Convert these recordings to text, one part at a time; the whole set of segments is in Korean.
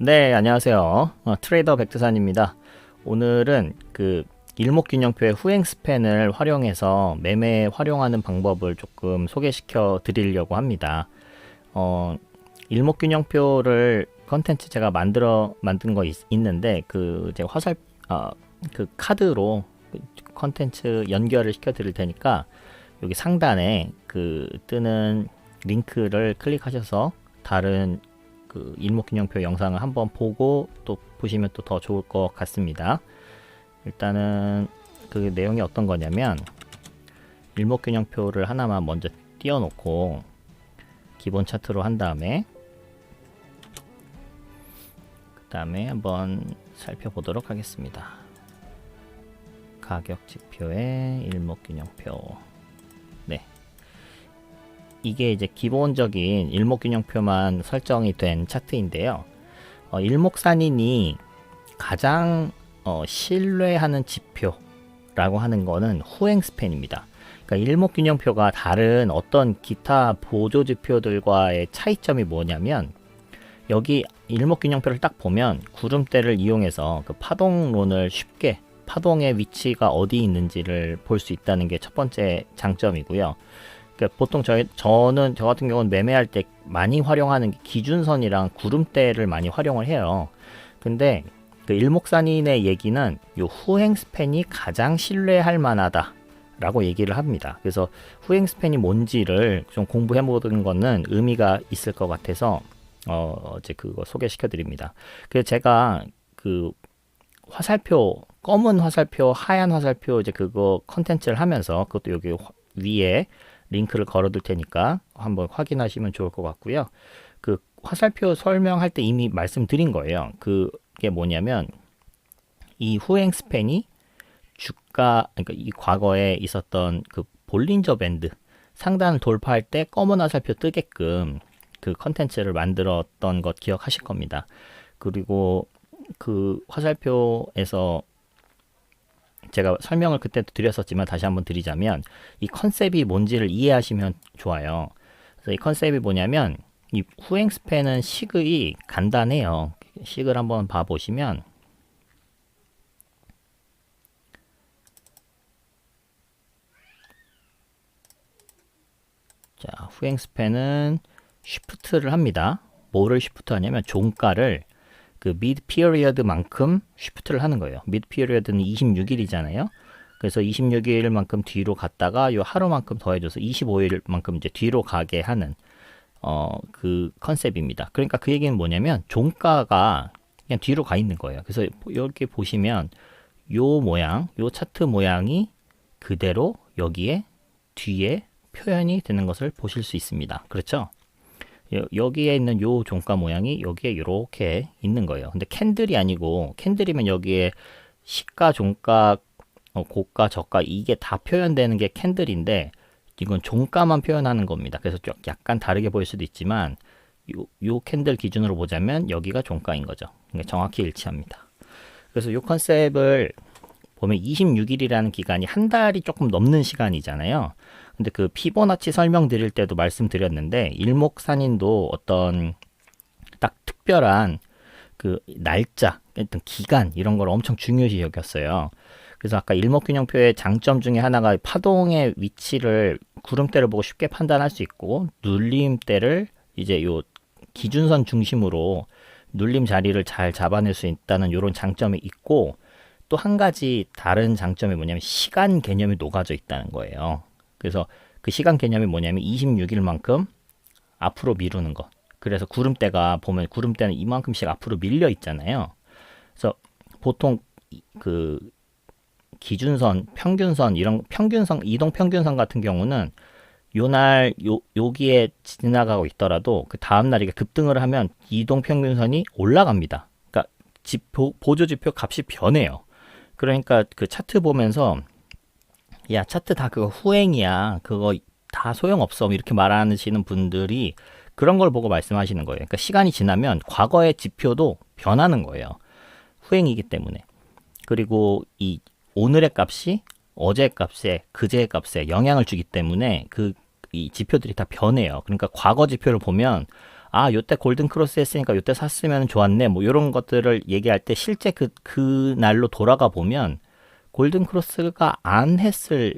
네, 안녕하세요. 트레이더 백두산입니다. 오늘은 그 일목균형표의 후행 스팬을 활용해서 매매에 활용하는 방법을 조금 소개시켜 드리려고 합니다. 일목균형표를 컨텐츠 제가 만든 거 있는데 그 제가 그 카드로 컨텐츠 연결을 시켜 드릴 테니까 여기 상단에 그 뜨는 링크를 클릭하셔서 다른 그 일목균형표 영상을 한번 보고 또 보시면 또 더 좋을 것 같습니다. 일단은 그 내용이 어떤 거냐면 일목균형표를 하나만 먼저 띄워놓고 기본 차트로 한 다음에 한번 살펴보도록 하겠습니다. 가격 지표의 일목균형표. 네. 이게 이제 기본적인 일목균형표만 설정이 된 차트인데요. 일목산인이 가장 신뢰하는 지표라고 하는 거는 후행 스팬입니다. 그러니까 일목균형표가 다른 어떤 기타 보조 지표들과의 차이점이 뭐냐면 여기 일목균형표를 딱 보면 구름대를 이용해서 그 파동론을 쉽게 파동의 위치가 어디 있는지를 볼 수 있다는 게 첫 번째 장점이고요. 그러니까 보통 저 같은 경우는 매매할 때 많이 활용하는 게 기준선이랑 구름대를 많이 활용을 해요. 근데 그 일목산인의 얘기는 요 후행 스팬이 가장 신뢰할 만하다 라고 얘기를 합니다. 그래서 후행 스팬이 뭔지를 좀 공부해 보는 거는 의미가 있을 것 같아서 이제 그거 소개시켜 드립니다. 그래서 제가 그 화살표, 검은 화살표, 하얀 화살표 이제 그거 컨텐츠를 하면서 그것도 여기 위에 링크를 걸어둘 테니까 한번 확인하시면 좋을 것 같고요. 그 화살표 설명할 때 이미 말씀드린 거예요. 그게 뭐냐면 이 후행 스팬이 그러니까 이 과거에 있었던 그 볼린저 밴드 상단을 돌파할 때 검은 화살표 뜨게끔 그 컨텐츠를 만들었던 것 기억하실 겁니다. 그리고 그 화살표에서 제가 설명을 그때도 드렸었지만 다시 한번 드리자면 이 컨셉이 뭔지를 이해하시면 좋아요. 그래서 이 컨셉이 뭐냐면 이 후행 스팬은 식이 간단해요. 식을 한번 봐보시면 자, 후행 스팬은 쉬프트를 합니다. 뭐를 쉬프트 하냐면 종가를 그 미드 피리어드만큼 쉬프트를 하는 거예요. 미드 피리어드는 26일이잖아요. 그래서 26일만큼 뒤로 갔다가 요 하루만큼 더해줘서 25일만큼 이제 뒤로 가게 하는 그 컨셉입니다. 그러니까 그 얘기는 뭐냐면 종가가 그냥 뒤로 가 있는 거예요. 그래서 이렇게 보시면 요 모양, 요 차트 모양이 그대로 여기에 뒤에 표현이 되는 것을 보실 수 있습니다. 그렇죠? 여기에 있는 요 종가 모양이 여기에 이렇게 있는 거예요. 근데 캔들이 아니고, 캔들이면 여기에 시가, 종가, 고가, 저가 이게 다 표현되는 게 캔들인데 이건 종가만 표현하는 겁니다. 그래서 약간 다르게 보일 수도 있지만 요 캔들 기준으로 보자면 여기가 종가인 거죠. 그러니까 정확히 일치합니다. 그래서 요 컨셉을 보면 26일이라는 기간이 한 달이 조금 넘는 시간이잖아요. 근데 그 피보나치 설명드릴 때도 말씀드렸는데 일목산인도 어떤 딱 특별한 그 날짜, 어떤 기간 이런 걸 엄청 중요시 여겼어요. 그래서 아까 일목균형표의 장점 중에 하나가 파동의 위치를 구름대를 보고 쉽게 판단할 수 있고 눌림대를 이제 요 기준선 중심으로 눌림 자리를 잘 잡아낼 수 있다는 이런 장점이 있고 또 한 가지 다른 장점이 뭐냐면 시간 개념이 녹아져 있다는 거예요. 그래서 그 시간 개념이 뭐냐면 26일만큼 앞으로 미루는 것. 그래서 구름대가 보면 구름대는 이만큼씩 앞으로 밀려 있잖아요. 그래서 보통 그 기준선, 평균선 이런 평균선, 이동 평균선 같은 경우는 요날 여기에 지나가고 있더라도 그 다음 날 이게 급등을 하면 이동 평균선이 올라갑니다. 그러니까 보조 지표 값이 변해요. 그러니까 그 차트 보면서 야, 차트 다 그거 후행이야. 그거 다 소용없어. 이렇게 말하시는 분들이 그런 걸 보고 말씀하시는 거예요. 그러니까 시간이 지나면 과거의 지표도 변하는 거예요. 후행이기 때문에. 그리고 이 오늘의 값이 어제의 값에 그제의 값에 영향을 주기 때문에 이 지표들이 다 변해요. 그러니까 과거 지표를 보면 아, 요때 골든 크로스 했으니까 요때 샀으면 좋았네. 뭐 이런 것들을 얘기할 때 실제 그 날로 돌아가 보면 골든 크로스가 안 했을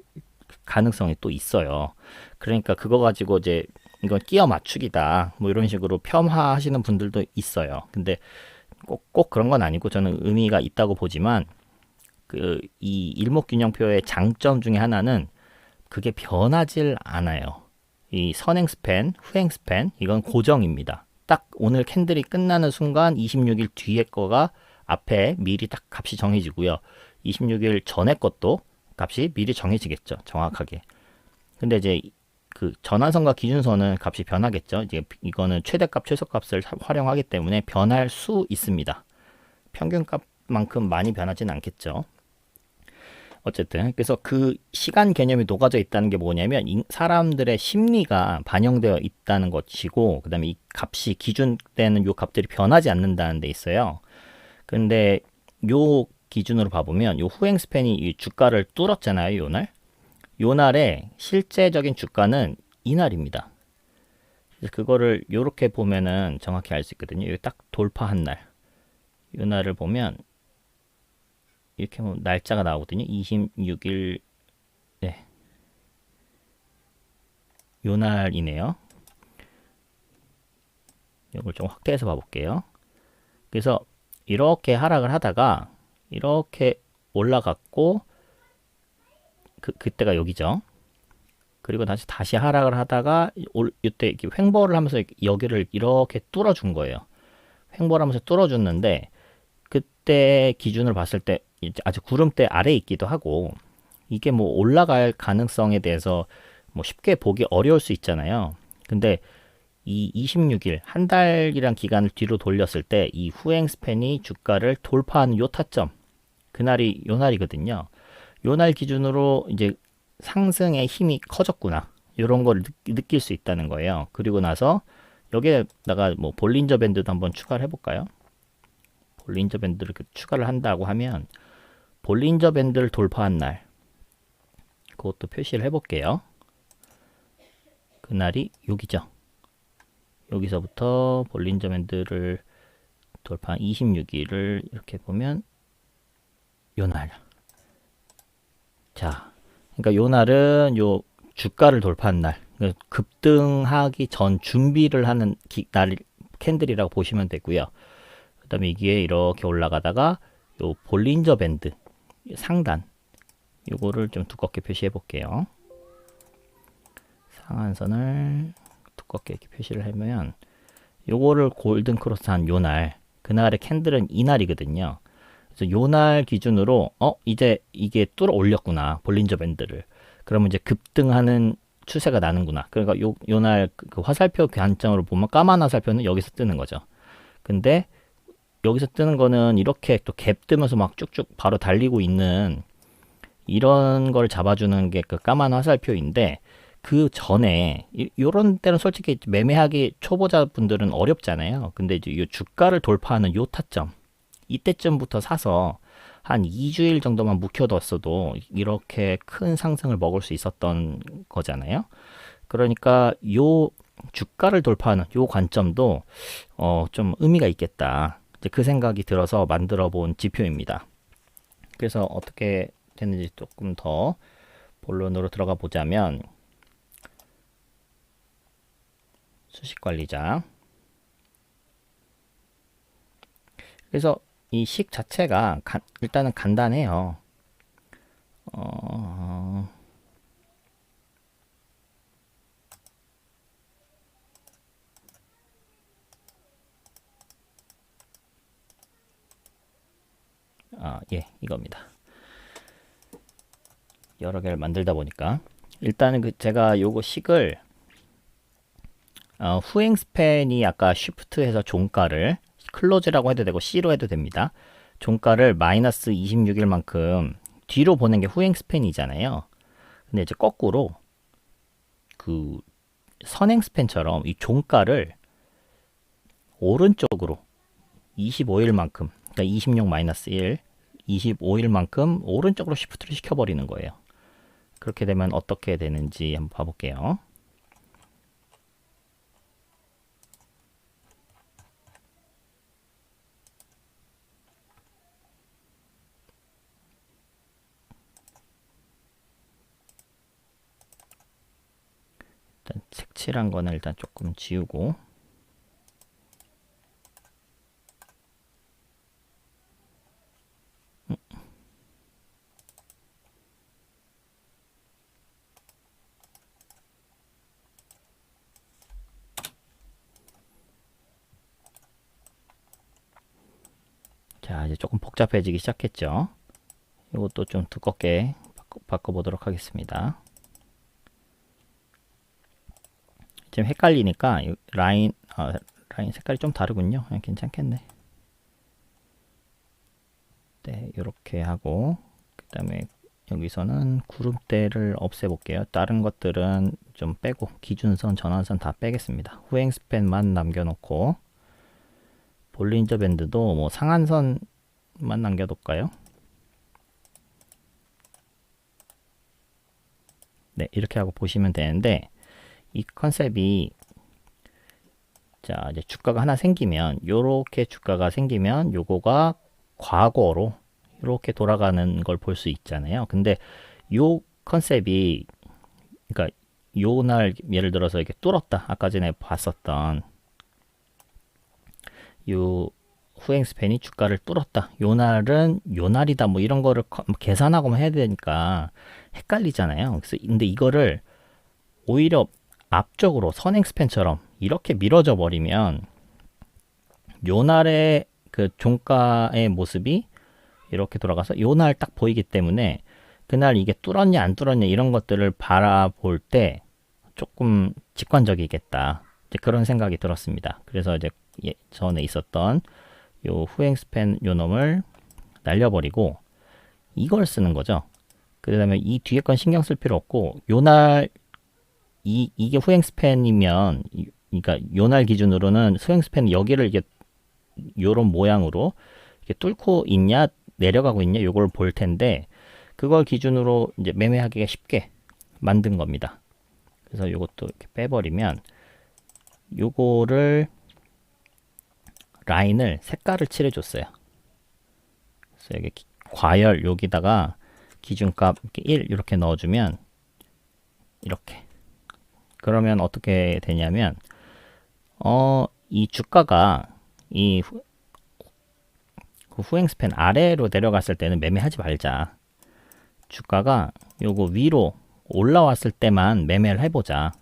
가능성이 또 있어요. 그러니까 그거 가지고 이제 이건 끼어 맞추기다. 뭐 이런 식으로 폄하하시는 분들도 있어요. 근데 꼭 그런 건 아니고 저는 의미가 있다고 보지만 이 일목균형표의 장점 중에 하나는 그게 변하질 않아요. 이 선행 스팬, 후행 스팬 이건 고정입니다. 딱 오늘 캔들이 끝나는 순간 26일 뒤에 거가 앞에 미리 딱 값이 정해지고요. 26일 전에 것도 값이 미리 정해지겠죠. 정확하게. 근데 이제 그 전환선과 기준선은 값이 변하겠죠. 이제 이거는 최대값, 최소값을 활용하기 때문에 변할 수 있습니다. 평균값만큼 많이 변하지는 않겠죠. 어쨌든 그래서 그 시간 개념이 녹아져 있다는 게 뭐냐면 사람들의 심리가 반영되어 있다는 것이고 그다음에 이 값이 기준되는 요 값들이 변하지 않는다는 데 있어요. 근데 요 기준으로 봐보면 요 후행 스팬이 이 주가를 뚫었잖아요. 요날의 실제적인 주가는 이날입니다. 그래서 그거를 요렇게 보면은 정확히 알 수 있거든요. 여기 딱 돌파한 날. 요 날을 보면 이렇게 뭐 날짜가 나오거든요. 26일 네. 요 날이네요. 이걸 좀 확대해서 봐볼게요. 그래서 이렇게 하락을 하다가 이렇게 올라갔고 그때가 여기죠. 그리고 다시 하락을 하다가 이때 횡보를 하면서 여기를 이렇게 뚫어준 거예요. 횡보를 하면서 뚫어줬는데 그때 기준을 봤을 때 아주 구름대 아래에 있기도 하고 이게 뭐 올라갈 가능성에 대해서 뭐 쉽게 보기 어려울 수 있잖아요. 근데 이 26일 한 달이란 기간을 뒤로 돌렸을 때 이 후행 스팬이 주가를 돌파하는 요 타점 그날이 요 날이거든요. 요 날 기준으로 이제 상승의 힘이 커졌구나 이런 걸 느낄 수 있다는 거예요. 그리고 나서 여기에다가 뭐 볼린저 밴드도 한번 추가를 해볼까요? 볼린저 밴드를 추가를 한다고 하면 볼린저 밴드를 돌파한 날 그것도 표시를 해볼게요. 그날이 여기죠. 여기서부터 볼린저 밴드를 돌파한 26일을 이렇게 보면 요날. 자, 그러니까 요날은 요 주가를 돌파한 날, 급등하기 전 준비를 하는 날 캔들이라고 보시면 되고요. 그다음에 이게 이렇게 올라가다가 요 볼린저 밴드 상단 요거를 좀 두껍게 표시해 볼게요. 상한선을 두껍게 이렇게 표시를 하면 요거를 골든 크로스한 요날 그날의 캔들은 이날이거든요. 그래서 요날 기준으로 이제 이게 뚫어 올렸구나 볼린저 밴드를. 그러면 이제 급등하는 추세가 나는구나. 그러니까 요날 그 화살표 관점으로 보면 까만 화살표는 여기서 뜨는 거죠. 근데 여기서 뜨는 거는 이렇게 또 갭 뜨면서 막 쭉쭉 바로 달리고 있는 이런 걸 잡아주는 게 그 까만 화살표인데 그 전에 요런 때는 솔직히 매매하기 초보자분들은 어렵잖아요. 근데 이제 이 주가를 돌파하는 요 타점 이때쯤부터 사서 한 2주일 정도만 묵혀뒀어도 이렇게 큰 상승을 먹을 수 있었던 거잖아요. 그러니까 요 주가를 돌파하는 요 관점도 좀 의미가 있겠다. 이제 그 생각이 들어서 만들어 본 지표입니다. 그래서 어떻게 됐는지 조금 더 본론으로 들어가 보자면 수식관리자. 그래서 이 식 자체가 일단은 간단해요. 예, 이겁니다. 여러 개를 만들다 보니까 일단은 제가 요거 식을 후행 스팬이 아까 쉬프트해서 종가를 클로즈라고 해도 되고 C로 해도 됩니다. 종가를 마이너스 26일만큼 뒤로 보낸 게 후행 스팬이잖아요. 근데 이제 거꾸로 그 선행 스팬처럼 이 종가를 오른쪽으로 25일만큼 그러니까 26 마이너스 1 25일만큼 오른쪽으로 시프트를 시켜버리는 거예요. 그렇게 되면 어떻게 되는지 한번 봐볼게요. 칠한 거는 일단 조금 지우고, 자, 이제 조금 복잡해지기 시작했죠. 이것도 좀 두껍게 바꿔보도록 하겠습니다. 지금 헷갈리니까 라인 색깔이 좀 다르군요. 괜찮겠네. 네, 이렇게 하고, 그 다음에 여기서는 구름대를 없애볼게요. 다른 것들은 좀 빼고, 기준선, 전환선 다 빼겠습니다. 후행 스팬만 남겨놓고, 볼린저 밴드도 뭐 상한선만 남겨둘까요? 네, 이렇게 하고 보시면 되는데, 이 컨셉이, 자, 이제 주가가 하나 생기면, 요렇게 주가가 생기면, 요거가 과거로 이렇게 돌아가는 걸 볼 수 있잖아요. 근데 요 컨셉이, 그러니까 요 날 예를 들어서 이렇게 뚫었다. 아까 전에 봤었던 요 후행 스팬이 주가를 뚫었다. 요 날은 요 날이다. 뭐 이런 거를 계산하고만 해야 되니까 헷갈리잖아요. 그래서 근데 이거를 오히려 앞쪽으로 선행 스팬처럼 이렇게 밀어져 버리면 요 날의 그 종가의 모습이 이렇게 돌아가서 요 날 딱 보이기 때문에 그날 이게 뚫었냐 안 뚫었냐 이런 것들을 바라볼 때 조금 직관적이겠다. 이제 그런 생각이 들었습니다. 그래서 이제 전에 있었던 요 후행 스팬 요 놈을 날려버리고 이걸 쓰는 거죠. 그 다음에 이 뒤에 건 신경 쓸 필요 없고 요날 이게 후행 스팬이면 그러니까 요날 기준으로는 후행 스팬 여기를 이게 요런 모양으로 이렇게 뚫고 있냐 내려가고 있냐 요걸 볼 텐데 그걸 기준으로 이제 매매하기가 쉽게 만든 겁니다. 그래서 요것도 이렇게 빼버리면 요거를 라인을 색깔을 칠해줬어요. 그래서 여기 과열 여기다가 기준값 1 이렇게 넣어주면 이렇게 그러면 어떻게 되냐면 이 주가가 이 후행 스팬 아래로 내려갔을 때는 매매하지 말자. 주가가 요거 위로 올라왔을 때만 매매를 해보자.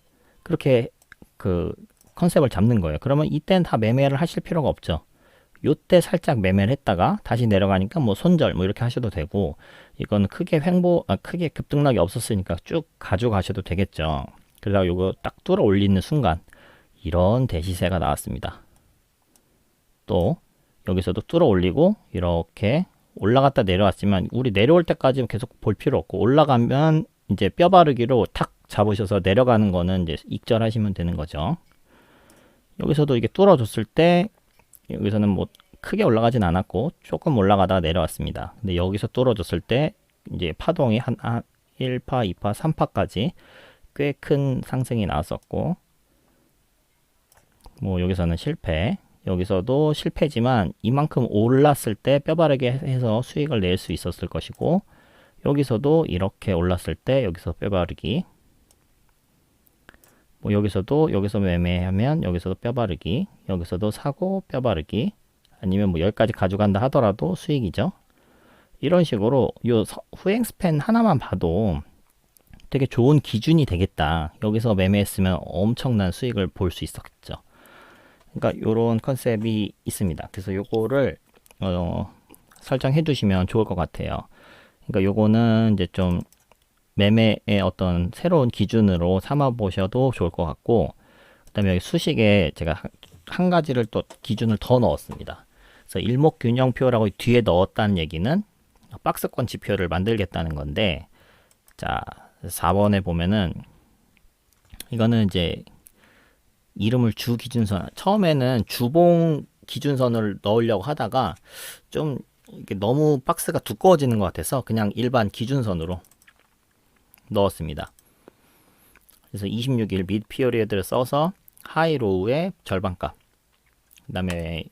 그렇게 그 컨셉을 잡는 거예요. 그러면 이때는 다 매매를 하실 필요가 없죠. 요때 살짝 매매를 했다가 다시 내려가니까 뭐 손절 뭐 이렇게 하셔도 되고 이건 크게 크게 급등락이 없었으니까 쭉 가져가셔도 되겠죠. 그러다가 요거 딱 뚫어 올리는 순간 이런 대시세가 나왔습니다. 또 여기서도 뚫어 올리고 이렇게 올라갔다 내려왔지만 우리 내려올 때까지 계속 볼 필요 없고 올라가면 이제 뼈 바르기로 탁 잡으셔서 내려가는 거는 이제 익절하시면 되는 거죠. 여기서도 이게 뚫어줬을 때 여기서는 뭐 크게 올라가진 않았고 조금 올라가다가 내려왔습니다. 근데 여기서 뚫어줬을 때 이제 파동이 한 1파, 2파, 3파까지 꽤 큰 상승이 나왔었고 뭐 여기서는 실패 여기서도 실패지만 이만큼 올랐을 때 뼈바르게 해서 수익을 낼 수 있었을 것이고 여기서도 이렇게 올랐을 때 여기서 뼈바르기 뭐 여기서 매매하면 여기서도 뼈바르기 여기서도 사고 뼈바르기 아니면 뭐 여기까지 가져간다 하더라도 수익이죠. 이런 식으로 요 후행 스팬 하나만 봐도 되게 좋은 기준이 되겠다. 여기서 매매했으면 엄청난 수익을 볼 수 있었겠죠. 그러니까 요런 컨셉이 있습니다. 그래서 요거를 설정해 두시면 좋을 것 같아요. 그러니까 요거는 이제 좀 매매의 어떤 새로운 기준으로 삼아 보셔도 좋을 것 같고 그다음에 여기 수식에 제가 한 가지를 또 기준을 더 넣었습니다. 그래서 일목균형표라고 뒤에 넣었다는 얘기는 박스권 지표를 만들겠다는 건데 자 4번에 보면은 이거는 이제 이름을 주 기준선 처음에는 주봉 기준선을 넣으려고 하다가 좀 이게 너무 박스가 두꺼워지는 것 같아서 그냥 일반 기준선으로 넣었습니다. 그래서 26일 미드 피어리어드를 써서 하이로우의 절반값 그 다음에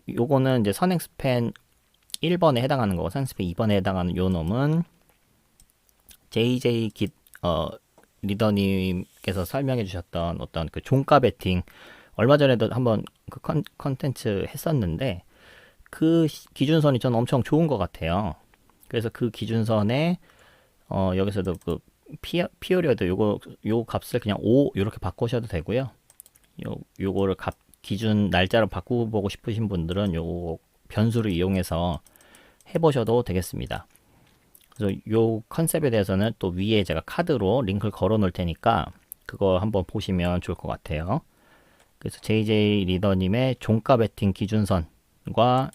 요거는 이제 선행 스팬 1번에 해당하는 거고 선행 스팬 2번에 해당하는 요 놈은 JJ 리더님 리더님께서 설명해 주셨던 어떤 그 종가 베팅, 얼마 전에도 한번 그 컨텐츠 했었는데 그 기준선이 저는 엄청 좋은 것 같아요. 그래서 그 기준선에 여기서도 그 피어리어드 요 값을 그냥 5 이렇게 바꾸셔도 되고요. 요거를 기준 날짜로 바꾸보고 싶으신 분들은 요 변수를 이용해서 해보셔도 되겠습니다. 그래서 요 컨셉에 대해서는 또 위에 제가 카드로 링크를 걸어 놓을 테니까 그거 한번 보시면 좋을 것 같아요. 그래서 JJ 리더님의 종가 베팅 기준선과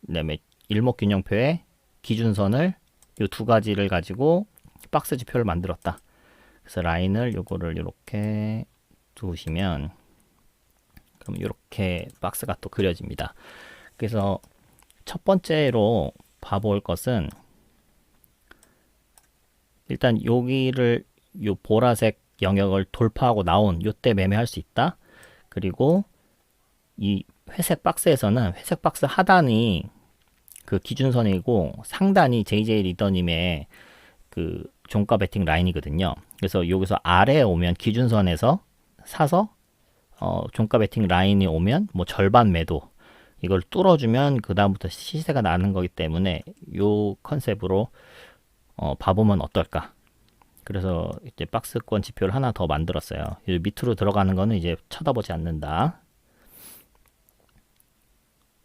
그다음에 일목균형표의 기준선을 요 두 가지를 가지고 박스 지표를 만들었다. 그래서 라인을 요거를 이렇게 두시면 그럼 이렇게 박스가 또 그려집니다. 그래서 첫 번째로 봐볼 것은 일단 여기를 요 보라색 영역을 돌파하고 나온 요때 매매할 수 있다. 그리고 이 회색 박스에서는 회색 박스 하단이 그 기준선이고 상단이 JJ 리더님의 그 종가 베팅 라인이거든요. 그래서 여기서 아래에 오면 기준선에서 사서 종가 베팅 라인이 오면 뭐 절반 매도 이걸 뚫어주면 그 다음부터 시세가 나는 거기 때문에 요 컨셉으로 봐보면 어떨까. 그래서 이제 박스권 지표를 하나 더 만들었어요. 밑으로 들어가는 거는 이제 쳐다보지 않는다.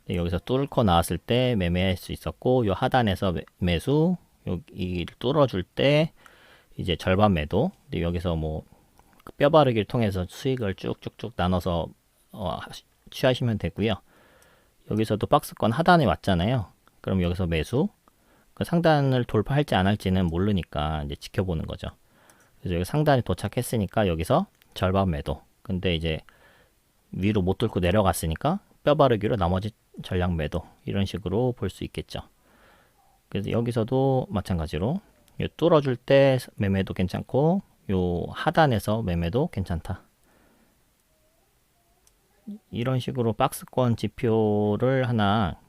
여기서 뚫고 나왔을 때 매매할 수 있었고, 요 하단에서 매수, 여기 뚫어줄 때 이제 절반 매도. 근데 여기서 뭐 뼈 바르기를 통해서 수익을 쭉쭉쭉 나눠서 취하시면 되고요. 여기서도 박스권 하단에 왔잖아요. 그럼 여기서 매수. 그 상단을 돌파할지 안 할지는 모르니까 이제 지켜보는 거죠. 그래서 여기 상단에 도착했으니까 여기서 절반 매도. 근데 이제 위로 못 뚫고 내려갔으니까 뼈 바르기로 나머지 전량 매도. 이런 식으로 볼 수 있겠죠. 그래서 여기서도 마찬가지로 뚫어줄 때 매매도 괜찮고 요 하단에서 매매도 괜찮다. 이런 식으로 박스권 지표를 하나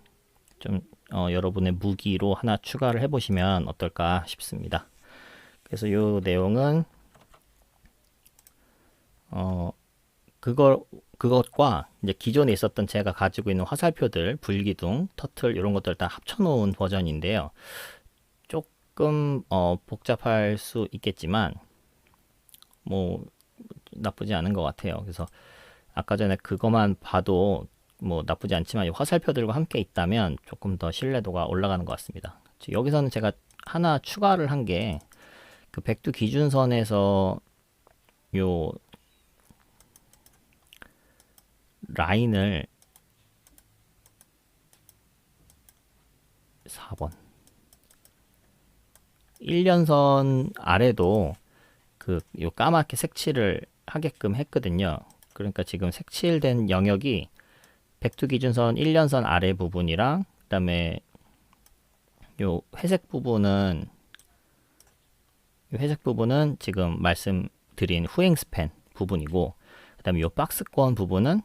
좀 여러분의 무기로 하나 추가를 해보시면 어떨까 싶습니다. 그래서 이 내용은 그것과 이제 기존에 있었던 제가 가지고 있는 화살표들, 불기둥, 터틀 이런 것들 다 합쳐놓은 버전인데요. 조금 복잡할 수 있겠지만 뭐 나쁘지 않은 것 같아요. 그래서 아까 전에 그것만 봐도 뭐 나쁘지 않지만 이 화살표들과 함께 있다면 조금 더 신뢰도가 올라가는 것 같습니다. 여기서는 제가 하나 추가를 한 게 그 백두 기준선에서 요 라인을 4번 1년선 아래도 그 요 까맣게 색칠을 하게끔 했거든요. 그러니까 지금 색칠된 영역이 백두 기준선 1년선 아래 부분이랑 그다음에 요 회색 부분은 지금 말씀드린 후행 스팬 부분이고 그다음에 요 박스권 부분은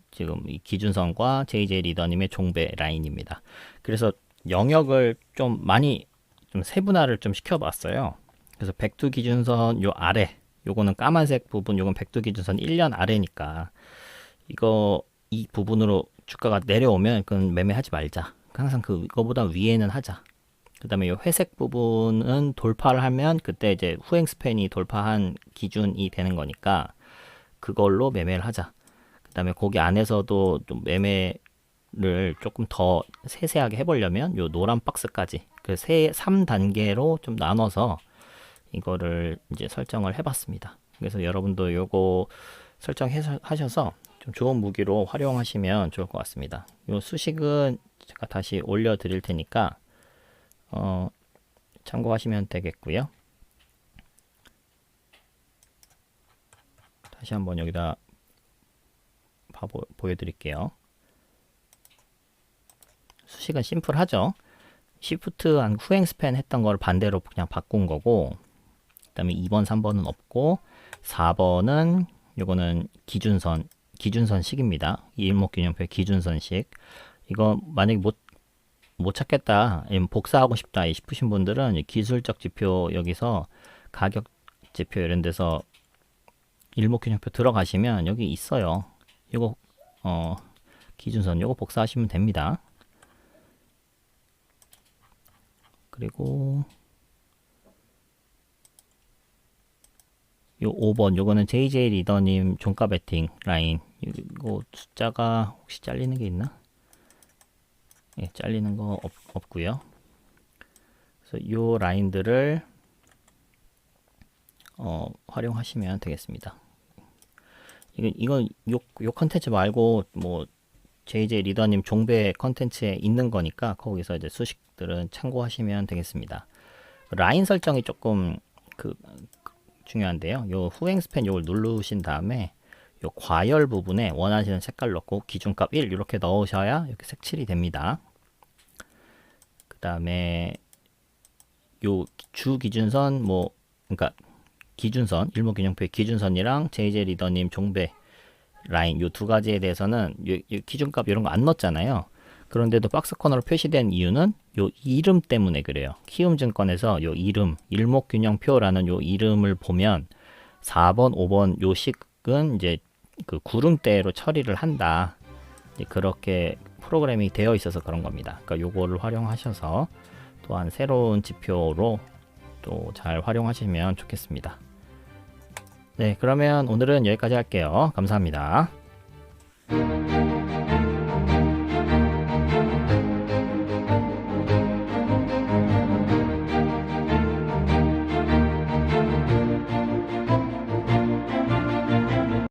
지금 이 기준선과 JJ 리더님의 종배 라인입니다. 그래서 영역을 좀 많이 좀 세분화를 좀 시켜봤어요. 그래서 백두 기준선 요 아래, 요거는 까만색 부분, 요건 백두 기준선 1년 아래니까 이 부분으로 주가가 내려오면 그건 매매하지 말자. 항상 그거보다 위에는 하자. 그 다음에 이 회색 부분은 돌파를 하면 그때 이제 후행 스팬이 돌파한 기준이 되는 거니까 그걸로 매매를 하자. 그 다음에 거기 안에서도 좀 매매를 조금 더 세세하게 해보려면 요 노란 박스까지 그 3단계로 좀 나눠서 이거를 이제 설정을 해봤습니다. 그래서 여러분도 요거 설정하셔서 좀 좋은 무기로 활용하시면 좋을 것 같습니다. 요 수식은 제가 다시 올려드릴 테니까 참고하시면 되겠고요. 다시 한번 여기다 보여드릴게요. 수식은 심플하죠. 시프트 한 후행 스팬 했던 걸 반대로 그냥 바꾼 거고, 그 다음에 2번, 3번은 없고, 4번은 요거는 기준선식입니다. 일목균형표의 기준선식. 이거 만약에 못 찾겠다, 복사하고 싶다 싶으신 분들은 기술적 지표 여기서 가격 지표 이런 데서 일목균형표 들어가시면 여기 있어요. 이거 기준선 요거 복사하시면 됩니다. 그리고 요 5번 요거는 JJ 리더님 종가 베팅 라인, 이거 숫자가 혹시 잘리는 게 있나? 예, 잘리는 거 없고요. 그래서 요 라인들을 활용하시면 되겠습니다. 이건 요 컨텐츠 말고 뭐 JJ 리더님 종배 컨텐츠에 있는 거니까 거기서 이제 수식들은 참고하시면 되겠습니다. 라인 설정이 조금 중요한데요. 요 후행 스팬 요걸 누르신 다음에 요 과열 부분에 원하시는 색깔 넣고 기준값 1 이렇게 넣으셔야 이렇게 색칠이 됩니다. 그 다음에 요 주 기준선 그러니까 기준선 일목균형표의 기준선이랑 JJ 리더님 종배 라인 요 두 가지에 대해서는 요 기준값 이런 거 안 넣었잖아요. 그런데도 박스 코너로 표시된 이유는 요 이름 때문에 그래요. 키움증권에서 요 이름 일목균형표라는 요 이름을 보면 4번, 5번 요 식은 이제 그 구름대로 처리를 한다. 이제 그렇게 프로그램이 되어 있어서 그런 겁니다. 그러니까 요거를 활용하셔서 또한 새로운 지표로 또 잘 활용하시면 좋겠습니다. 네, 그러면 오늘은 여기까지 할게요. 감사합니다.